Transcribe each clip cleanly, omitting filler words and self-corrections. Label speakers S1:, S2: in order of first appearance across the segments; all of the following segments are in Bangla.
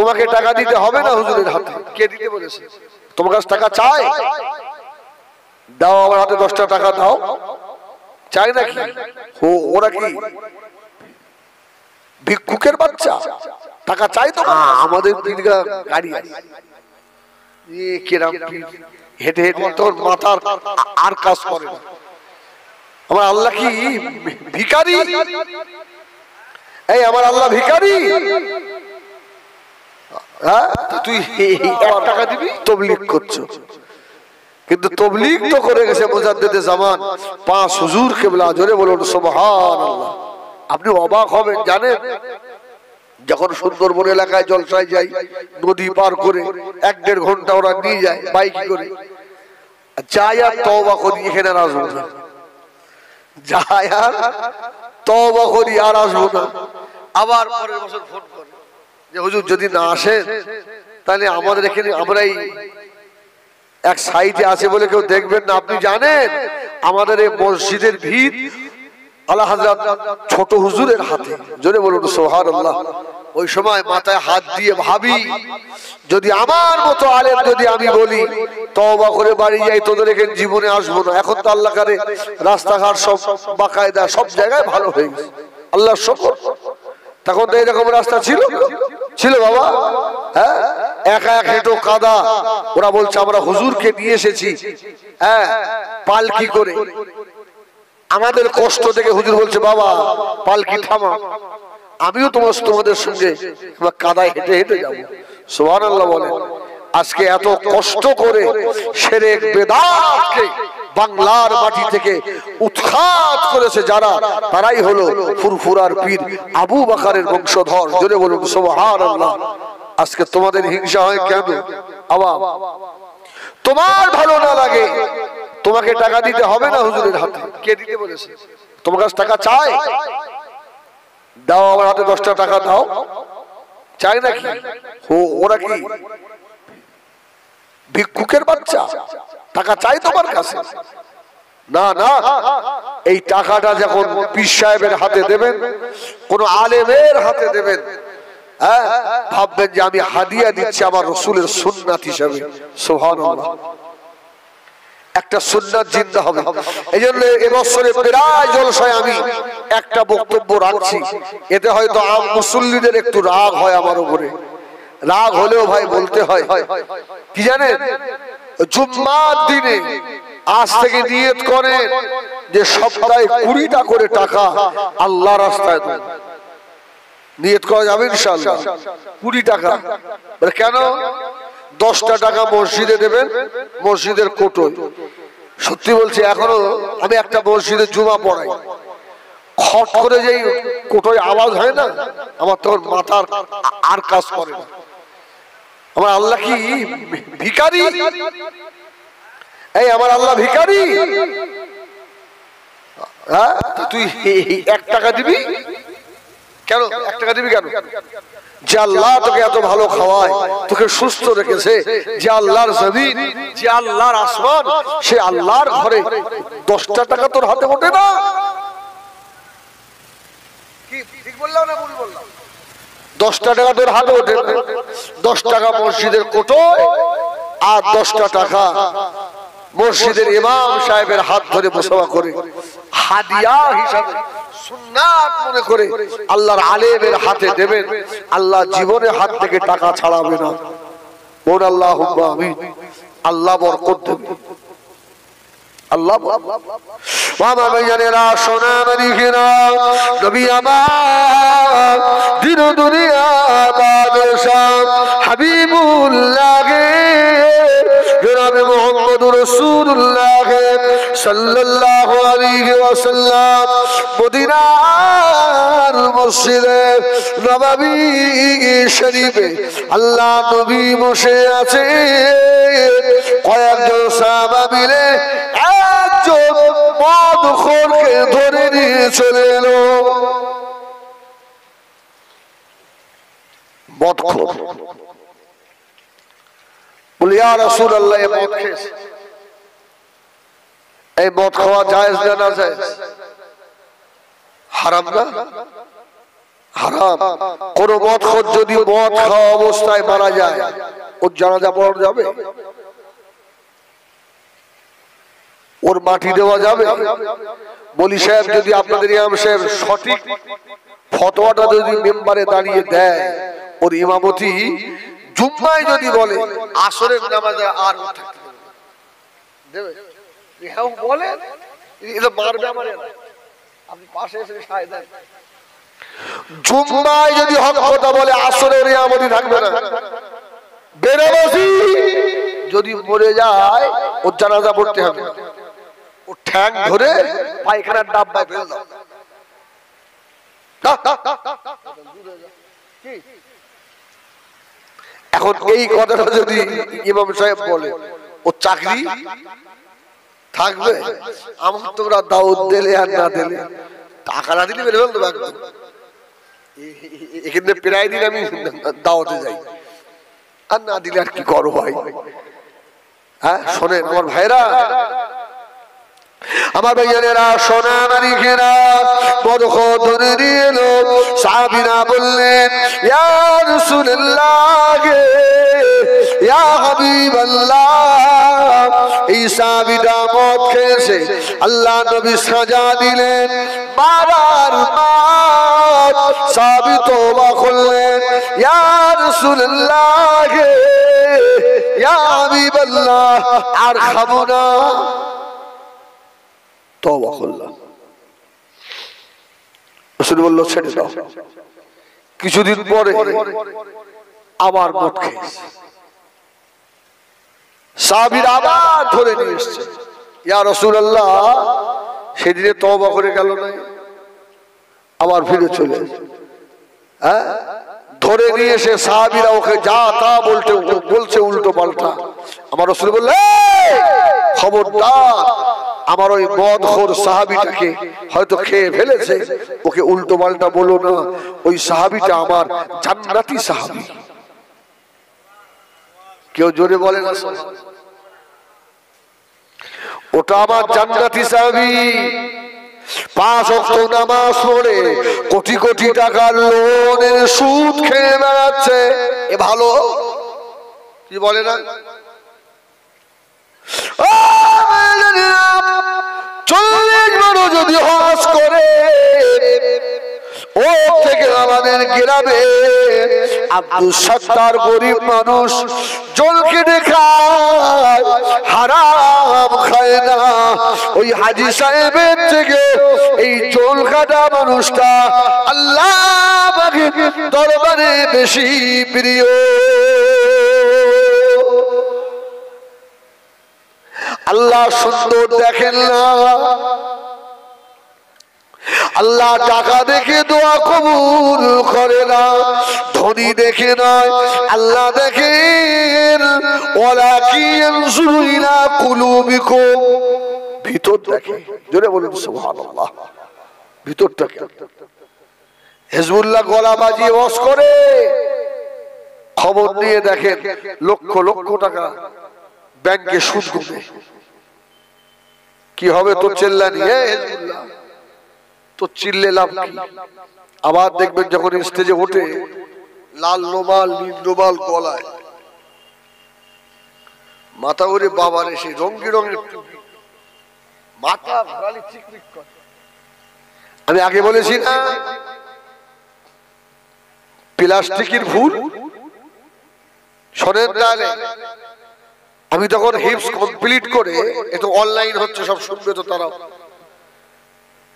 S1: তোমাকে টাকা দিতে হবে না হুজুরের হাতে। কে দিতে বলেছে? তোমার কাছে টাকা চাই, দাও আমার হাতে 10টা টাকা দাও, চাই নাকি? ওরা কি ভিক্ষুকের বাচ্চা? টাকা চাই তো। আমাদের গাড়ি হেঁটে হেঁটে তোর মাথার আর কাজ করে না। আমার আল্লাহ কি ভিখারি? এই আমার আল্লাহ ভিখারি? হ্যাঁ, তুই 1 টাকা দিবি, তবলিগ করছো। কিন্তু তবলিগ তো করে গেছে মুজাদ্দিদে জামান 5 হুজুর কিবলা। জোরে বলুন সুবহানাল্লাহ। আপনি অবাক হবেন, জানেন যখন সুন্দরবন এলাকায় জলসায় যাই, নদী পার করে 1-1.5 ঘন্টা ওরা নিয়ে যায় বাইক করে, যাই আর তওবা করি এখানে আর আসবো না, যাই আর তওবা করি আর আসবো না। আবার পরের বছর ফোন করে যে হুজুর যদি না আসেন তাহলে আমাদের এখানে আমরাই এক সাইডে আছে বলে কেউ দেখবেন না। আপনি জানেন আমাদের এই মসজিদের ভিড় আলা হযরত ছোট হুজুরের হাতে। জোরে বলুন সুবহানাল্লাহ। ওই সময় মাথায় হাত দিয়ে ভাবি, যদি আমার মতো আলেম যদি আমি বলি তওবা করে বাড়ি যাই, তোদের এখানে জীবনে আসবো না। এখন তো আল্লাহ করে রাস্তাঘাট সব বাকায়দা, সব জায়গায় ভালো হয়ে গেছে, আল্লাহর শুকর। তখন তো এরকম রাস্তা ছিল ছিল বাবা? হ্যাঁ, একা এক হেঁটো কাদা। ওরা বলছে আমরা হুজুরকে নিয়ে এসেছি, হ্যাঁ, পালকি করে। আমাদের কষ্ট থেকে হুজুর বলছে বাবা পালকি থামা, আমিও তোমাদের সঙ্গে কাদায় হেঁটে হেঁটে যাবো। সুবহানাল্লাহ বলেন। আজকে এত কষ্ট করে শিরক বেদাতকে বাংলার মাটি থেকে উৎখাত করেছে যারা, তারাই হলো ফুরফুরার পীর আবু বকরের বংশধর। জোরে বলুন সুবহানাল্লাহ। আজকে তোমাদের হিংসা হয় কেন? আবার তোমার ভালো না লাগে, তোমাকে টাকা দিতে হবে না হুজুরের হাতে। কে দিতে বলেছে? তোমার কাছে টাকা চাই, দাও আমার হাতে 10টা টাকা দাও, চাই নাকি? ওরা কি ভিক্ষুকের বাচ্চা? টাকা চাই তোমার কাছে? না না, এই টাকাটা যখন পীর সাহেবের হাতে দেবেন, কোন আলেমের হাতে দেবেন, হ্যাঁ, ভাববেন যে আমি হাদিয়া দিচ্ছি আমার রাসূলের সুন্নাত হিসেবে। সুবহানাল্লাহ। একটা সুন্নাত জিন্দা হবে। এইজন্য এবছরে প্রায় জলসায় আমি একটা বক্তব্য রাখছি, এতে হয়তো আম মুসল্লিদের একটু রাগ হয় আমার উপরে। রাগ হলেও ভাই বলতে হয়। কি জানেন, জুম্মার দিনে আজ থেকে নিয়ত করেন যে সপ্তাহে 20টা করে টাকা আল্লাহর রাস্তায় দেন। নিয়ত করা যাবে ইনশাআল্লাহ 20 টাকা। কেন? 10টা টাকা মসজিদে দেবেন, মসজিদের কোটোয়। সত্যি বলছি, এখনো আমি একটা মসজিদে জুমা পড়াই, খট করে যেই কোটোয় আওয়াজ হয় না, আমার তখন মাথার আর কাজ করে না। আমার আল্লাহ কি ভিখারি? এই আমার আল্লাহ ভিখারি? হ্যাঁ, তুই 1 টাকা দিবি কেন? 1 টাকা দিবি কেন? যে আল্লাহ তোকে এত ভালো খাওয়ায়, তোকে সুস্থ রেখেছে, যে আল্লাহর জমিন, যে আল্লাহর আসমান, সে আল্লাহর ঘরে 10টা টাকা তোর হাতে ওঠে না? কি ঠিক বললাম না ভুল বললাম? 10টা টাকা তোর হাতে ওঠে না। 10 টাকা মসজিদের কোটোয় আর 10টা টাকা মসজিদের ইমাম সাহেবের হাত ধরে মুসাফা করে হাদিয়া হিসাবে সুন্নাত মনে করে আল্লাহর আলেমের হাতে দেবেন। আল্লাহ জীবনে হাত থেকে টাকা ছাড়াবে না। বল আল্লাহুম্মা আমিন। আল্লাহ বরকত দেবে। আল্লাহ বাবা ভাইয়েরা, সোনা মানিকেরা, নবী আমার দিন দুনিয়া বাদশাহ হাবিবুল্লাহ জনাবে মুহাম্মদুর রাসূলুল্লাহ সাল্লাল্লাহু আলাইহি ওয়াসাল্লাম মদিনার মসজিদে নববী শরীফে আল্লাহ নবী বসে আছে। কয়েকজন সাহাবা মিলে একজন মদখোরকে ধরে নিয়ে চলে এলো। মদখোর বলে, ইয়া রাসূলুল্লাহ, এই মদ খেয়েছে, এই মদ খাওয়া জায়েজ না জায়েজ? হারাম না? হারাম। কোন মদখোর যদি মদ খাওয়া অবস্থায় মারা যায়, ওর জানাজা পড়ানো যাবে? ওর মাটি দেওয়া যাবে? বলি সাহেব যদি আপনাদের ইমাম সাহেব সঠিক ফতোয়াটা যদি মেম্বারে দাঁড়িয়ে দেয়, ওর ইমামতি জুম্মায় যদি বলে আসরের নামাজে আর দেবে, হ্যাঁ বলে এটা মারবে আমার, আপনি পাশে এসে সায় দেন। জুম্মায় যদি হক কথা বলে আসরের ইমামতি থাকবে না। বেনামাজি যদি মরে যায় ওর জানাজা পড়তে হবে, ও ঠ্যাং ধরে পায়খানার ডাব্বায় ফেলে দাও। এখন এই কথাটা যদি ইমাম সাহেব বলে, ও চাকরি থাকবে? আমার তোমরা দাওয়াত দিলে আর না দিলে, টাকা না দিলে বের ফেলতে পারবে। এখানে প্রায় দিন আমি দাওয়াতে যাই, আর না দিলে আর কি করো ভাই? হ্যাঁ শোনেন আমার ভাইরা, আমার ভাইয়ানেরা, সোনা নারীখেরা, মদখোর ধরে নিয়ে এলো। সাহাবীরা বললেন, ইয়া রাসূলুল্লাহ, ইয়া হাবিবাল্লাহ, এই সাহাবীটা মদ খেয়েছে। আল্লাহ নবী সাজা দিলেন, মারার মার। সাহাবী তওবা করলেন, ইয়া রাসূলুল্লাহ, ইয়া হাবিবাল্লাহ, আর খাবো না। তওবা করলাম। রাসূল বলল, ছেড়ে দাও। কিছুদিন পরে আবার মদ খেয়েছে। সাহাবীরা আবার ধরে নিয়ে এসেছে, ইয়া রাসূলুল্লাহ, সেদিনে তওবা করে গেল না, আবার ফিরে চলে। হ্যাঁ ধরে নিয়ে এসে সাহাবীরা ওকে যা তা বলছে উল্টো পাল্টা। আমার রাসূল বললেন, খবরদার, আমার ওই মদখোর সাহাবীটাকে হয়তো খেয়ে ফেলেছে, ওকে উল্টো পাল্টা বলো না। ওই সাহাবীটা আমার জান্নাতি সাহাবী। কেউ জোরে বলে না, ওটা আমার জান্নাতি সাহাবী। 5 ওয়াক্ত নামাজ পড়ে কোটি কোটি টাকার লোনের সুদ খেয়ে বেড়াচ্ছে, এ ভালো? কি বলে না? 40 বড় যদি হজ করে, ও থেকে আমাদের গ্রামে আব্দুল সত্তার গরিব মানুষ জল কেটে খায়, হারাম খায় না। ওই হাজী সাহেবের থেকে এই জল কাটা মানুষটা আল্লাহ দরবারে বেশি প্রিয়। আল্লাহ সুন্দর দেখেন না, আল্লাহ টাকা দেখে দোয়া কবুল করে না, ধনী দেখে নয়, আল্লাহ দেখেন ওয়ালাকিন ইয়ানজুরু ইলা কুলুবিকুম, ভিতর দেখে। জোরে বলুন সুবহানাল্লাহ। ভিতরটাকে হিজবুল্লাহ গলা বাজিয়ে ওয়াজ করে, খবর নিয়ে দেখেন লক্ষ লক্ষ টাকা ব্যাংকে সুদ গুনে। কি হবে তোর চিল্লানি? হিজবুল্লাহ তো চিল্লে লাভ কি? আবার দেখবেন যখন স্টেজে ওঠে, লাল রুমাল নীল রুমাল গলায়, মাথা ওরে বাবার এসে রঙি রঙের টুপি, মাথা ঘোরালি চিকমিক করে। আমি আগে বলেছি না, প্লাস্টিকের ফুল। শোনেন তাহলে, আমি তখন হিপস কমপ্লিট করে, এটা অনলাইন হচ্ছে, সব শুনবে তো তারাও।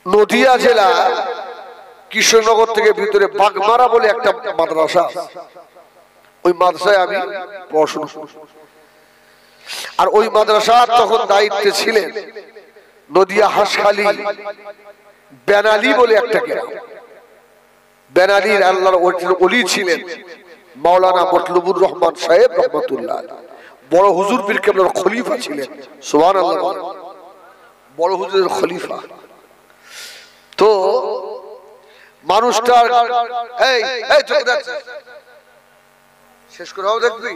S1: নদিয়া জেলা কৃষ্ণনগর থেকে ভিতরে বাগমারা বলে একটা মাদ্রাসা, ওই মাদ্রাসায় আমি পড়াশোনা। আর ওই মাদ্রাসার তখন দায়িত্বে ছিলেন নদিয়া হাসখালী বেনালি বলে একটা গ্রাম। বেনালির আল্লাহর ওলি ছিলেন মাওলানা মতলুবুর রহমান সাহেব রহমাতুল্লাহ, বড় হুজুর পীর কেবলার খলিফা ছিলেন। সুবহানাল্লাহ, বড় হুজুরের খলিফা। তো মানুষটার এই এই চোখ দেখ, শেষ করে হবে দেখবি।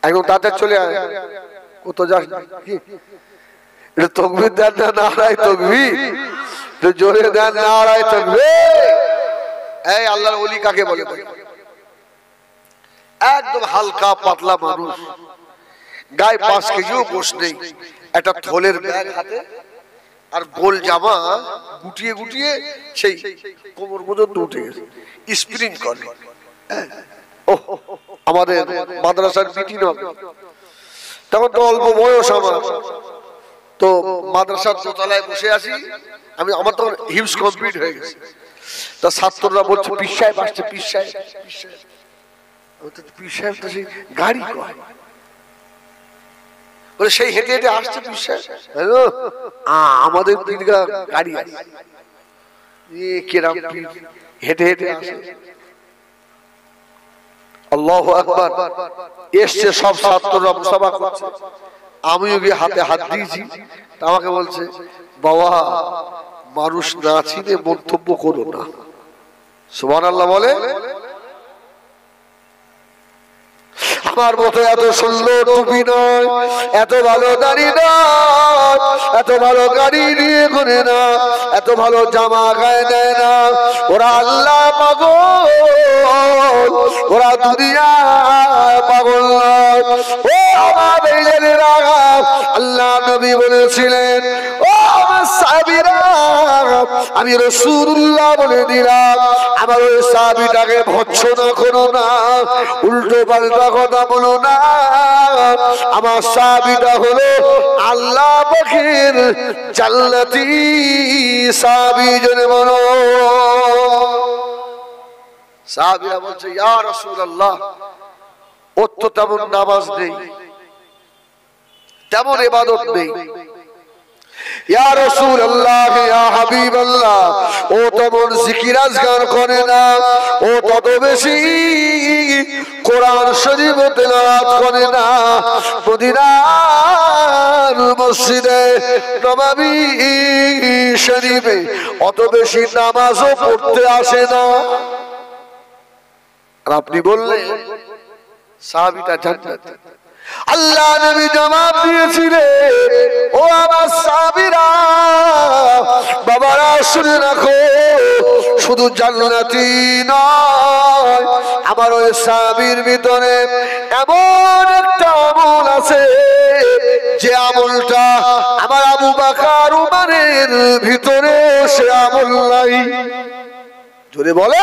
S1: একদম তাড়াতাড়ি চলে আয়, কত যাস কি এটা তাকবীর দেন না, নারায়ে তাকবীর, জোরে দেন নারায়ে তাকবীর। এই আল্লাহর ওলি কাকে বলে? একদম হালকা পাতলা মানুষ, গায়ে 5 কেজিও গোশ নেই, একটা থলের ব্যাগ হাতে আর গোল জামা গুটিয়ে গুটিয়ে সেই কোমর পর্যন্ত উঠে গেছে, স্প্রিং করে। আমাদের মাদ্রাসার মিটিং হবে, তখন তো অল্প বয়স আমার, তো মাদ্রাসার দোতলায় বসে আছি আমি, আমার তখন হিপস কমপ্লিট হয়ে গেছে। তা ছাত্ররা বলছে পীর সাহেব আসছে, পীর সাহেব, পীর সাহেব তো সেই গাড়ি কয় বলে, সেই হেঁটে হেঁটে আসছে পীর সাহেব। হ্যালো, আমাদের দীর্ঘা গাড়ি আছে, কিরাম পীর হেঁটে হেঁটে আসে। আল্লাহু আকবার। এসছে সব ছাত্ররা মুসাফা করছে, আমিও গিয়ে হাতে হাত দিয়েছি। আমাকে বলছে, বাবা মানুষ না চিনে মন্তব্য করো না। সুবহানাল্লাহ বলে। আমার মতো এত সুন্দর টুপি নয়, এত ভালো দাড়ি নয়, এত ভালো গাড়ি নিয়ে ঘুরে না, এত ভালো জামা গায়ে দেয় না। ওরা আল্লাহ পাগল, ওরা দুনিয়া পাগল নয়। ও আমার বেজেরা, আল্লাহ নবী বলেছিলেন, ও আমার সাহাবীরা, আমি রাসূলুল্লাহ বলে দিলাম, আমার ওই সাহাবীটাকে ভৎসনা করো না, উল্টো পাল্টা কথা বলো না। আমার সাহাবীটা হলো আল্লাহ পাকের জান্নাতি সাহাবী, জনে বলো। সাহাবীরা বলছে, ইয়া রাসূলুল্লাহ, ওর তো তেমন নামাজ নেই, তেমন ইবাদত নেই। ইয়া রাসূলুল্লাহ, ইয়া হাবিবাল্লাহ, ও তেমন জিকির আজকার করে না, ও তত বেশি কোরআন শরীফ তেলাওয়াত করে না, মদিনার মসজিদে নববী শরীফে অত বেশি নামাজও পড়তে আসে না। আর আপনি বললেন সাহাবীটা জান্নাতি। আল্লাহ নবী জবাব দিয়েছিলেন, ও আমার সাহাবীরা, বাবারা শুনে রাখো, শুধু জান্নাতি নয়, আমার ওই সাহাবীর ভিতরে এমন একটা আমল আছে, যে আমলটা আমার আবু বকর উমরের ভিতরে সে আমল নাই। জোরে বলে।